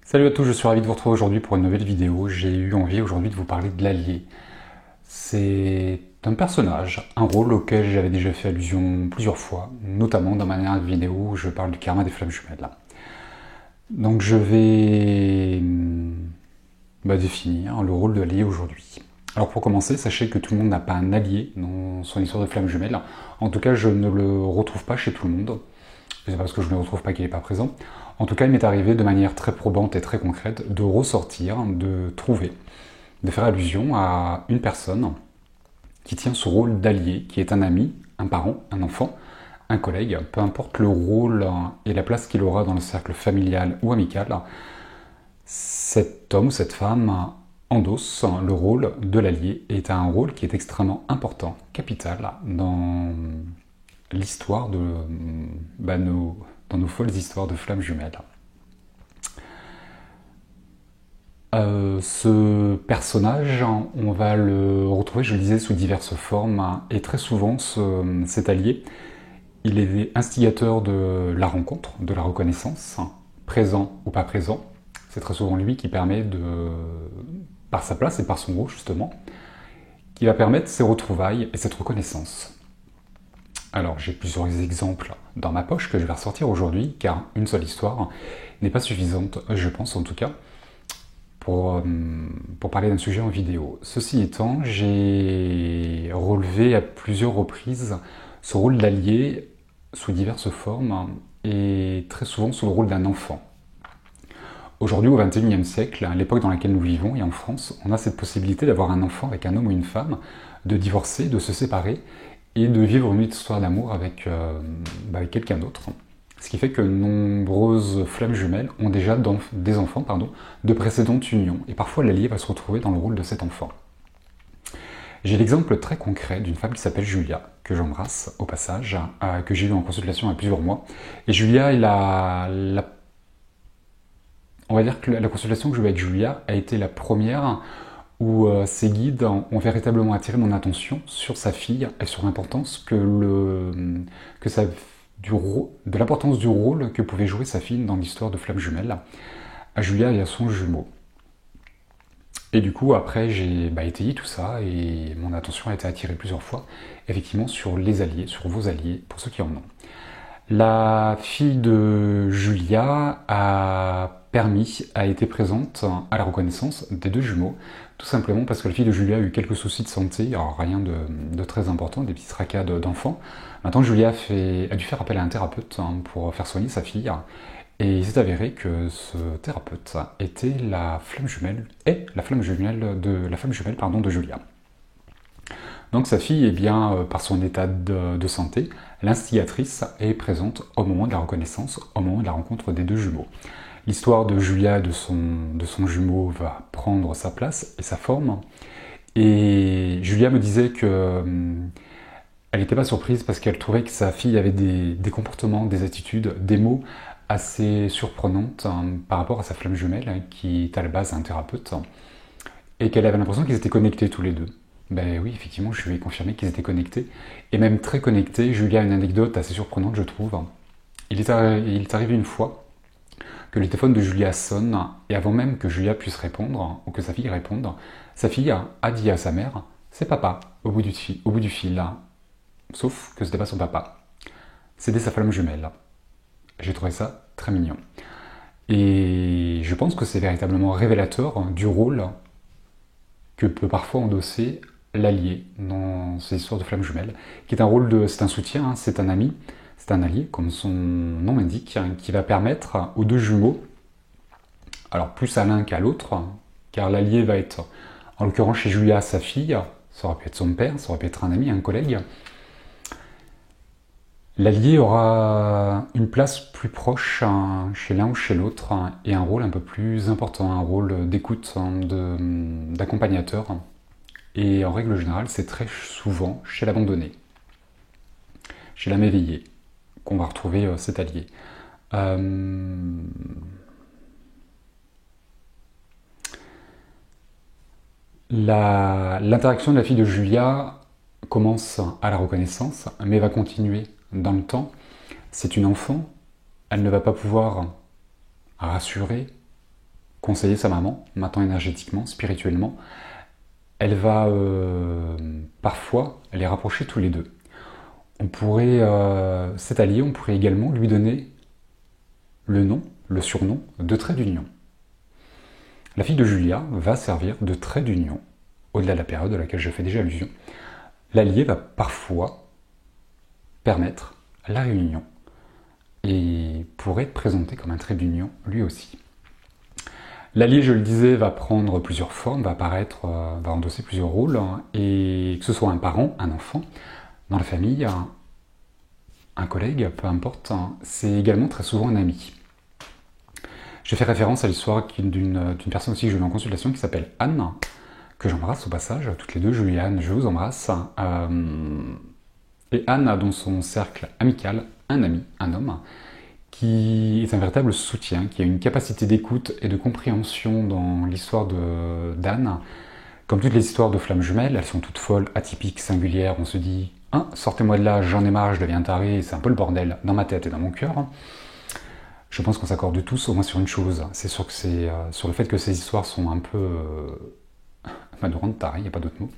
Salut à tous, je suis ravi de vous retrouver aujourd'hui pour une nouvelle vidéo. J'ai eu envie aujourd'hui de vous parler de l'Allié. C'est un personnage, un rôle auquel j'avais déjà fait allusion plusieurs fois, notamment dans ma dernière vidéo où je parle du karma des flammes jumelles. Donc je vais définir le rôle de l'Allié aujourd'hui. Alors pour commencer, sachez que tout le monde n'a pas un allié dans son histoire de flammes jumelles. En tout cas, je ne le retrouve pas chez tout le monde. C'est pas parce que je ne le retrouve pas qu'il n'est pas présent. En tout cas, il m'est arrivé de manière très probante et très concrète de ressortir, de trouver, de faire allusion à une personne qui tient ce rôle d'allié, qui est un ami, un parent, un enfant, un collègue, peu importe le rôle et la place qu'il aura dans le cercle familial ou amical, cet homme ou cette femme endosse le rôle de l'allié et est un rôle qui est extrêmement important, capital, dans l'histoire de dans nos folles histoires de flammes jumelles. Ce personnage, on va le retrouver, je le disais, sous diverses formes, et très souvent, cet allié, il est instigateur de la rencontre, de la reconnaissance, présent ou pas présent. C'est très souvent lui qui permet par sa place et par son rôle justement, qui va permettre ces retrouvailles et cette reconnaissance. Alors j'ai plusieurs exemples dans ma poche que je vais ressortir aujourd'hui, car une seule histoire n'est pas suffisante, je pense en tout cas, pour parler d'un sujet en vidéo. Ceci étant, j'ai relevé à plusieurs reprises ce rôle d'allié sous diverses formes et très souvent sous le rôle d'un enfant. Aujourd'hui, au XXIe siècle, à l'époque dans laquelle nous vivons et en France, on a cette possibilité d'avoir un enfant avec un homme ou une femme, de divorcer, de se séparer et de vivre une histoire d'amour avec quelqu'un d'autre. Ce qui fait que nombreuses flammes jumelles ont déjà des enfants de précédentes unions. Et parfois l'allié va se retrouver dans le rôle de cet enfant. J'ai l'exemple très concret d'une femme qui s'appelle Julia, que j'embrasse au passage, que j'ai eu en consultation il y a plusieurs mois. Et Julia, on va dire que la consultation que j'ai eue avec Julia a été la première où ses guides ont véritablement attiré mon attention sur sa fille et sur l'importance de l'importance du rôle que pouvait jouer sa fille dans l'histoire de Flammes Jumelles, à Julia et à son jumeau. Et du coup, après, j'ai étayé tout ça et mon attention a été attirée plusieurs fois, effectivement, sur les alliés, sur vos alliés, pour ceux qui en ont. La fille de Julia a été présente à la reconnaissance des deux jumeaux, tout simplement parce que la fille de Julia a eu quelques soucis de santé, alors rien de très important, des petits tracas d'enfants. Maintenant, Julia a dû faire appel à un thérapeute pour faire soigner sa fille, et il s'est avéré que ce thérapeute était la flamme jumelle de Julia. Donc sa fille est bien, par son état de santé, l'instigatrice est présente au moment de la reconnaissance, au moment de la rencontre des deux jumeaux. L'histoire de Julia et de son jumeau va prendre sa place et sa forme. Et Julia me disait que elle n'était pas surprise parce qu'elle trouvait que sa fille avait des comportements, des attitudes, des mots assez surprenantes par rapport à sa flamme jumelle, qui est à la base un thérapeute, et qu'elle avait l'impression qu'ils étaient connectés tous les deux. Ben oui, effectivement, je lui ai confirmé qu'ils étaient connectés, et même très connectés. Julia a une anecdote assez surprenante, je trouve. Il est arrivé une fois que le téléphone de Julia sonne, et avant même que Julia puisse répondre, ou que sa fille réponde, sa fille a dit à sa mère « C'est papa » au bout du fil. Sauf que c'était pas son papa. C'était sa flamme jumelle. J'ai trouvé ça très mignon. Et je pense que c'est véritablement révélateur du rôle que peut parfois endosser l'allié dans ces histoires de flammes jumelles, qui est c'est un soutien, c'est un ami, c'est un allié, comme son nom l'indique, qui va permettre aux deux jumeaux, alors plus à l'un qu'à l'autre, car l'allié va être, en l'occurrence chez Julia, sa fille, ça aurait pu être son père, ça aurait pu être un ami, un collègue. L'allié aura une place plus proche chez l'un ou chez l'autre et un rôle un peu plus important, un rôle d'écoute, d'accompagnateur. Et en règle générale, c'est très souvent chez l'abandonné, chez l'âme éveillée, qu'on va retrouver cet allié. L'interaction de la fille de Julia commence à la reconnaissance, mais va continuer dans le temps. C'est une enfant, elle ne va pas pouvoir rassurer, conseiller sa maman, maintenant énergétiquement, spirituellement, elle va parfois les rapprocher tous les deux. On pourrait, cet allié, on pourrait également lui donner le nom, le surnom de trait d'union. La fille de Julia va servir de trait d'union, au-delà de la période à laquelle je fais déjà allusion. L'allié va parfois permettre la réunion et pourrait être présenté comme un trait d'union lui aussi. L'allié, je le disais, va prendre plusieurs formes, va apparaître, va endosser plusieurs rôles, et que ce soit un parent, un enfant, dans la famille, un collègue, peu importe, c'est également très souvent un ami. J'ai fait référence à l'histoire d'une personne aussi que j'ai vue en consultation qui s'appelle Anne, que j'embrasse au passage, toutes les deux, Julie et Anne, je vous embrasse. Et Anne a dans son cercle amical un ami, un homme, qui est un véritable soutien, qui a une capacité d'écoute et de compréhension dans l'histoire d'Anne. Comme toutes les histoires de flammes jumelles, elles sont toutes folles, atypiques, singulières. On se dit « sortez-moi de là, j'en ai marre, je deviens taré, c'est un peu le bordel dans ma tête et dans mon cœur ». Je pense qu'on s'accorde tous au moins sur une chose, c'est sûr que c'est sur le fait que ces histoires sont un peu madorantes, tarées, il n'y a pas d'autre mot.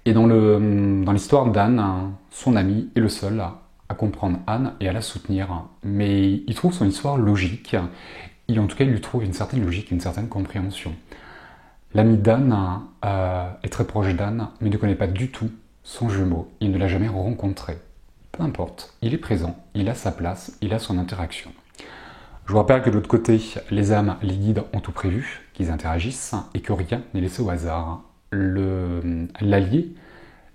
Et dans l'histoire d'Anne, son ami est le seul à comprendre Anne et à la soutenir. Mais il trouve son histoire logique, en tout cas il lui trouve une certaine logique, une certaine compréhension. L'ami d'Anne est très proche d'Anne, mais ne connaît pas du tout son jumeau, il ne l'a jamais rencontré. Peu importe, il est présent, il a sa place, il a son interaction. Je vous rappelle que de l'autre côté, les âmes, les guides ont tout prévu, qu'ils interagissent et que rien n'est laissé au hasard. L'allié,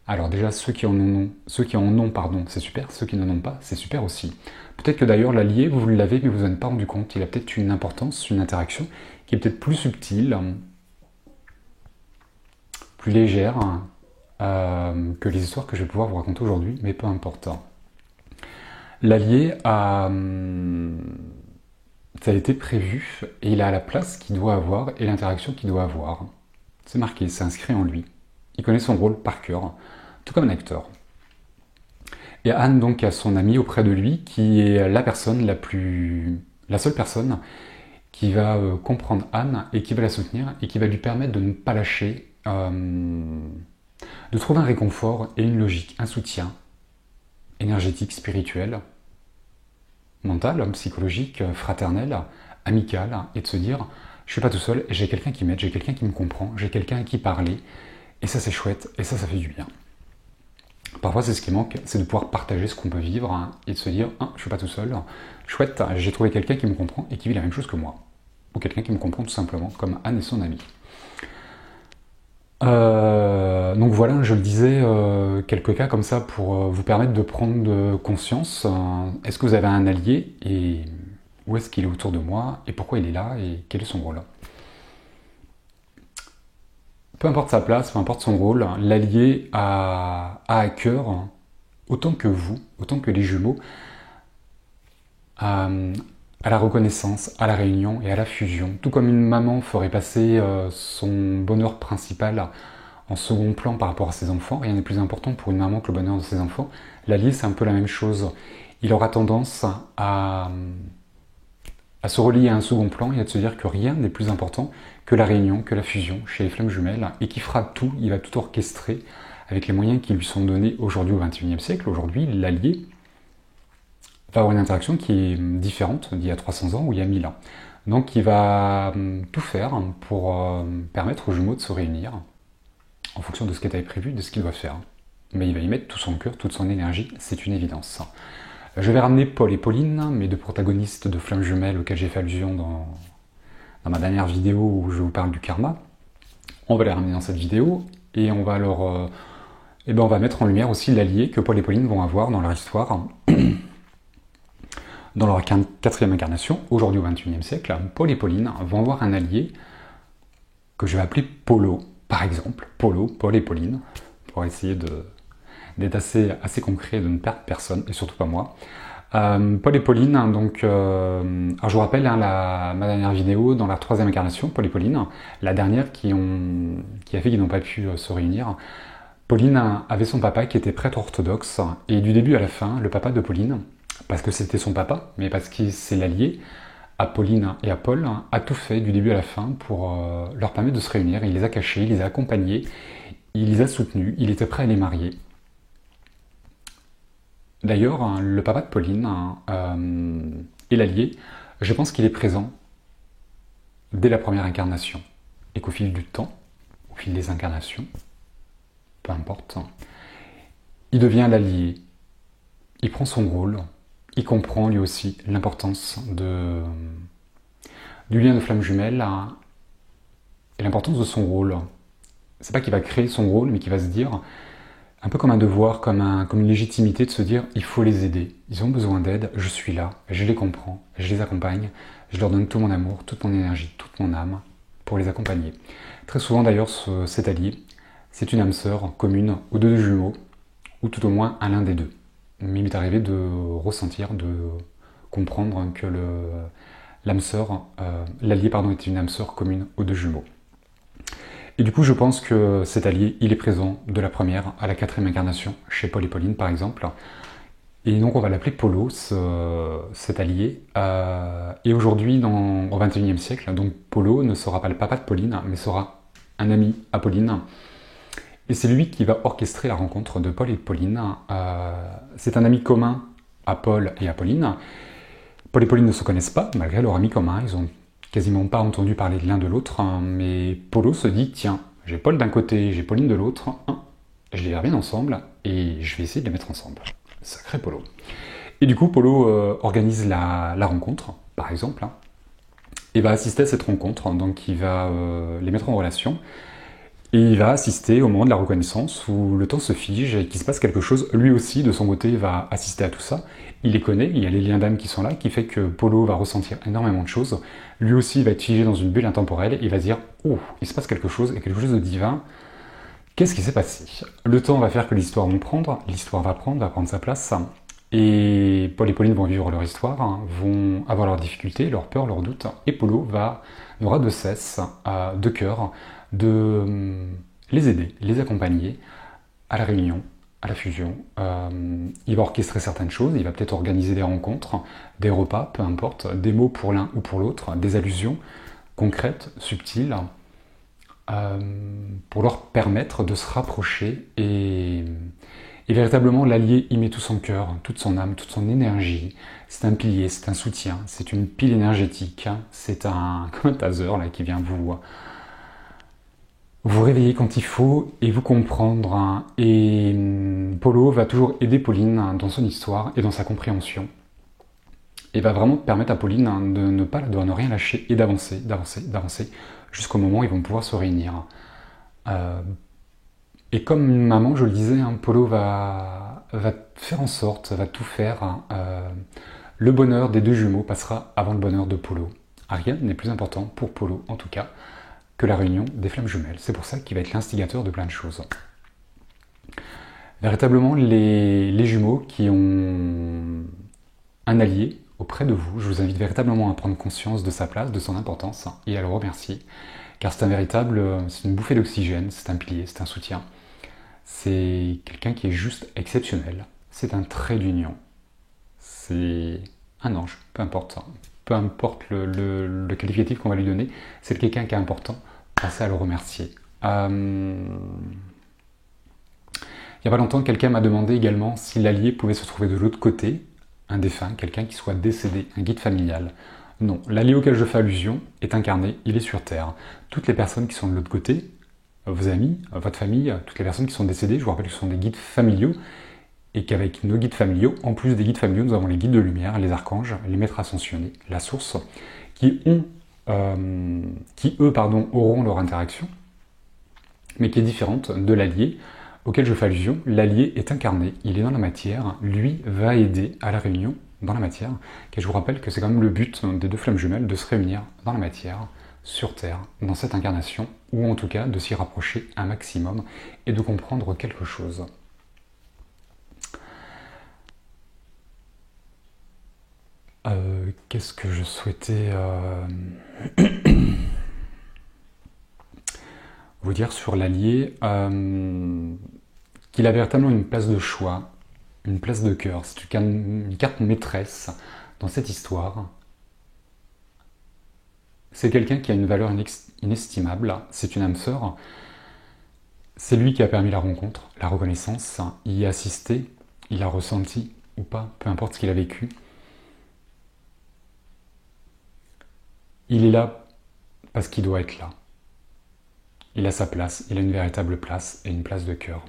alors déjà ceux qui en ont, c'est super, ceux qui n'en ont pas, c'est super aussi. Peut-être que d'ailleurs l'allié, vous l'avez mais vous n'en avez pas rendu compte, il a peut-être une importance, une interaction qui est peut-être plus subtile, plus légère, que les histoires que je vais pouvoir vous raconter aujourd'hui, mais peu importe. L'allié ça a été prévu et il a la place qu'il doit avoir et l'interaction qu'il doit avoir. C'est marqué, c'est inscrit en lui. Il connaît son rôle par cœur, tout comme un acteur. Et Anne donc a son ami auprès de lui qui est la seule personne qui va comprendre Anne et qui va la soutenir et qui va lui permettre de ne pas lâcher, de trouver un réconfort et une logique, un soutien énergétique, spirituel, mental, psychologique, fraternel, amical, et de se dire je suis pas tout seul, j'ai quelqu'un qui m'aide, j'ai quelqu'un qui me comprend, j'ai quelqu'un à qui parler, et ça c'est chouette, et ça fait du bien. Parfois c'est ce qui manque, c'est de pouvoir partager ce qu'on peut vivre, et de se dire je suis pas tout seul, chouette, j'ai trouvé quelqu'un qui me comprend et qui vit la même chose que moi. Ou quelqu'un qui me comprend tout simplement, comme Anne et son ami. Donc voilà, je le disais, quelques cas comme ça pour vous permettre de prendre conscience. Est-ce que vous avez un allié et où est-ce qu'il est autour de moi et pourquoi il est là et quel est son rôle? Peu importe sa place, peu importe son rôle, l'allié a à cœur, autant que vous, autant que les jumeaux, à la reconnaissance, à la réunion et à la fusion. Tout comme une maman ferait passer son bonheur principal en second plan par rapport à ses enfants, rien n'est plus important pour une maman que le bonheur de ses enfants, l'allié c'est un peu la même chose. Il aura tendance à se relier à un second plan et à se dire que rien n'est plus important que la réunion, que la fusion chez les flammes jumelles, et qui fera tout, il va tout orchestrer avec les moyens qui lui sont donnés aujourd'hui au XXIe siècle. Aujourd'hui, l'allié va avoir une interaction qui est différente d'il y a 300 ans ou il y a 1000 ans. Donc il va tout faire pour permettre aux jumeaux de se réunir en fonction de ce qui était prévu, de ce qu'il doit faire. Mais il va y mettre tout son cœur, toute son énergie, c'est une évidence. Je vais ramener Paul et Pauline, mes deux protagonistes de Flammes Jumelles auxquels j'ai fait allusion dans ma dernière vidéo où je vous parle du karma. On va les ramener dans cette vidéo et on va on va mettre en lumière aussi l'allié que Paul et Pauline vont avoir dans leur histoire. Dans leur quatrième incarnation, aujourd'hui au XXIe siècle, Paul et Pauline vont avoir un allié que je vais appeler Polo, par exemple. Polo, Paul et Pauline, pour essayer d'être assez concret et de ne perdre personne, et surtout pas moi. Paul et Pauline, donc, alors je vous rappelle ma dernière vidéo dans leur troisième incarnation, Paul et Pauline, la dernière qui a fait qu'ils n'ont pas pu se réunir. Pauline avait son papa qui était prêtre orthodoxe, et du début à la fin, le papa de Pauline, parce que c'était son papa, mais parce que c'est l'allié, Apolline et Paul, a tout fait du début à la fin pour leur permettre de se réunir. Il les a cachés, il les a accompagnés, il les a soutenus, il était prêt à les marier. D'ailleurs, le papa de Pauline et l'allié, je pense qu'il est présent dès la première incarnation. Et qu'au fil du temps, au fil des incarnations, peu importe, il devient l'allié. Il prend son rôle, il comprend lui aussi l'importance du lien de flamme jumelle et l'importance de son rôle. C'est pas qu'il va créer son rôle, mais qu'il va se dire, un peu comme un devoir, comme une légitimité de se dire, il faut les aider. Ils ont besoin d'aide, je suis là, je les comprends, je les accompagne, je leur donne tout mon amour, toute mon énergie, toute mon âme pour les accompagner. Très souvent d'ailleurs, cet allié, c'est une âme sœur commune aux deux jumeaux, ou tout au moins à l'un des deux. Mais il m'est arrivé de ressentir, de comprendre que l'âme sœur, l'allié est une âme sœur commune aux deux jumeaux. Et du coup, je pense que cet allié, il est présent de la première à la quatrième incarnation, chez Paul et Pauline par exemple. Et donc on va l'appeler Polo, cet allié. Et aujourd'hui, au XXIe siècle, donc Polo ne sera pas le papa de Pauline, mais sera un ami à Pauline. Et c'est lui qui va orchestrer la rencontre de Paul et de Pauline. C'est un ami commun à Paul et à Pauline. Paul et Pauline ne se connaissent pas, malgré leur ami commun. Ils ont quasiment pas entendu parler de l'un de l'autre. Mais Polo se dit, tiens, j'ai Paul d'un côté, j'ai Pauline de l'autre. Je les verrai bien ensemble et je vais essayer de les mettre ensemble. Sacré Polo. Et du coup, Polo organise la rencontre, par exemple, et va assister à cette rencontre. Donc il va les mettre en relation. Et il va assister au moment de la reconnaissance où le temps se fige et qu'il se passe quelque chose. Lui aussi, de son côté, va assister à tout ça. Il les connaît, il y a les liens d'âme qui sont là, qui fait que Polo va ressentir énormément de choses. Lui aussi, il va être figé dans une bulle intemporelle et il va se dire « Oh, il se passe quelque chose, et quelque chose de divin. Qu'est-ce qui s'est passé ?» Le temps va faire que l'histoire va prendre sa place. Et Paul et Pauline vont vivre leur histoire, vont avoir leurs difficultés, leurs peurs, leurs doutes. Et Polo n'aura de cesse, de cœur, de les aider, les accompagner à la réunion, à la fusion. Il va orchestrer certaines choses, il va peut-être organiser des rencontres, des repas, peu importe, des mots pour l'un ou pour l'autre, des allusions concrètes, subtiles, pour leur permettre de se rapprocher et véritablement l'allié y met tout son cœur, toute son âme, toute son énergie. C'est un pilier, c'est un soutien, c'est une pile énergétique, c'est comme un taser là, qui vient vous réveiller quand il faut et vous comprendre. Et Polo va toujours aider Pauline dans son histoire et dans sa compréhension. Et va vraiment permettre à Pauline de ne rien lâcher et d'avancer, jusqu'au moment où ils vont pouvoir se réunir. Et comme une maman, je le disais, Polo va faire en sorte, va tout faire. Le bonheur des deux jumeaux passera avant le bonheur de Polo. Rien n'est plus important pour Polo, en tout cas, que la réunion des flammes jumelles. C'est pour ça qu'il va être l'instigateur de plein de choses. Véritablement, les jumeaux qui ont un allié auprès de vous, je vous invite véritablement à prendre conscience de sa place, de son importance, et à le remercier. Car c'est une bouffée d'oxygène, c'est un pilier, c'est un soutien. C'est quelqu'un qui est juste exceptionnel. C'est un trait d'union. C'est un ange, peu importe. Peu importe le qualificatif qu'on va lui donner, c'est quelqu'un qui est important. Pensez à le remercier. Il n'y a pas longtemps, quelqu'un m'a demandé également si l'allié pouvait se trouver de l'autre côté, un défunt, quelqu'un qui soit décédé, un guide familial. Non, l'allié auquel je fais allusion est incarné, il est sur Terre. Toutes les personnes qui sont de l'autre côté, vos amis, votre famille, toutes les personnes qui sont décédées, je vous rappelle que ce sont des guides familiaux, et qu'avec nos guides familiaux, en plus des guides familiaux, nous avons les guides de lumière, les archanges, les maîtres ascensionnés, la source, qui auront leur interaction, mais qui est différente de l'allié auquel je fais allusion. L'allié est incarné, il est dans la matière, lui va aider à la réunion dans la matière, et je vous rappelle que c'est quand même le but des deux flammes jumelles de se réunir dans la matière, sur Terre, dans cette incarnation, ou en tout cas de s'y rapprocher un maximum et de comprendre quelque chose. Qu'est-ce que je souhaitais vous dire sur l'allié, qu'il a véritablement une place de choix, une place de cœur. C'est une carte maîtresse dans cette histoire. C'est quelqu'un qui a une valeur inestimable, c'est une âme sœur. C'est lui qui a permis la rencontre, la reconnaissance, il y a assisté, il a ressenti ou pas, peu importe ce qu'il a vécu. Il est là parce qu'il doit être là. Il a sa place, il a une véritable place et une place de cœur.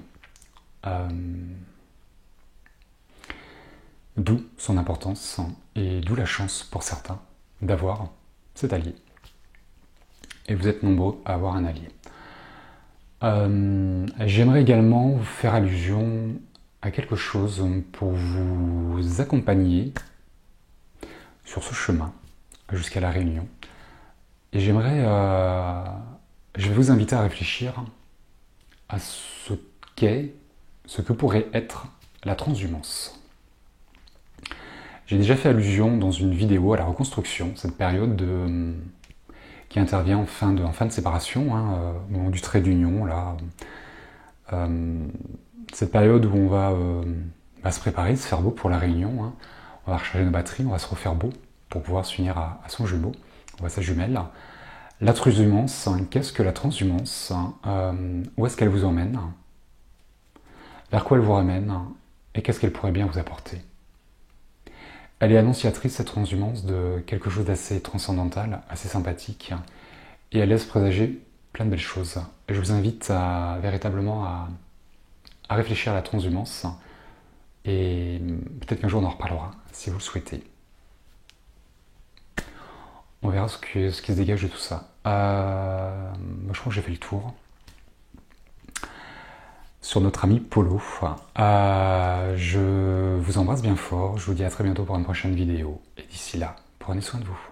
D'où son importance et d'où la chance pour certains d'avoir cet allié. Et vous êtes nombreux à avoir un allié. J'aimerais également vous faire allusion à quelque chose pour vous accompagner sur ce chemin jusqu'à la réunion. Et je vais vous inviter à réfléchir à ce que pourrait être la transhumance. J'ai déjà fait allusion dans une vidéo à la reconstruction, cette période qui intervient en fin de séparation, au moment du trait d'union, là. Cette période où on va se préparer, se faire beau pour la réunion. On va recharger nos batteries, on va se refaire beau pour pouvoir s'unir à son jumeau, ou à sa jumelle. La transhumance, qu'est-ce que la transhumance? Où est-ce qu'elle vous emmène? Vers quoi elle vous ramène? Et qu'est-ce qu'elle pourrait bien vous apporter? Elle est annonciatrice, cette transhumance, de quelque chose d'assez transcendantal, assez sympathique, et elle laisse présager plein de belles choses. Et je vous invite véritablement à réfléchir à la transhumance, et peut-être qu'un jour on en reparlera, si vous le souhaitez. On verra ce qui se dégage de tout ça. Moi, je crois que j'ai fait le tour. Sur notre ami Polo. Je vous embrasse bien fort. Je vous dis à très bientôt pour une prochaine vidéo. Et d'ici là, prenez soin de vous.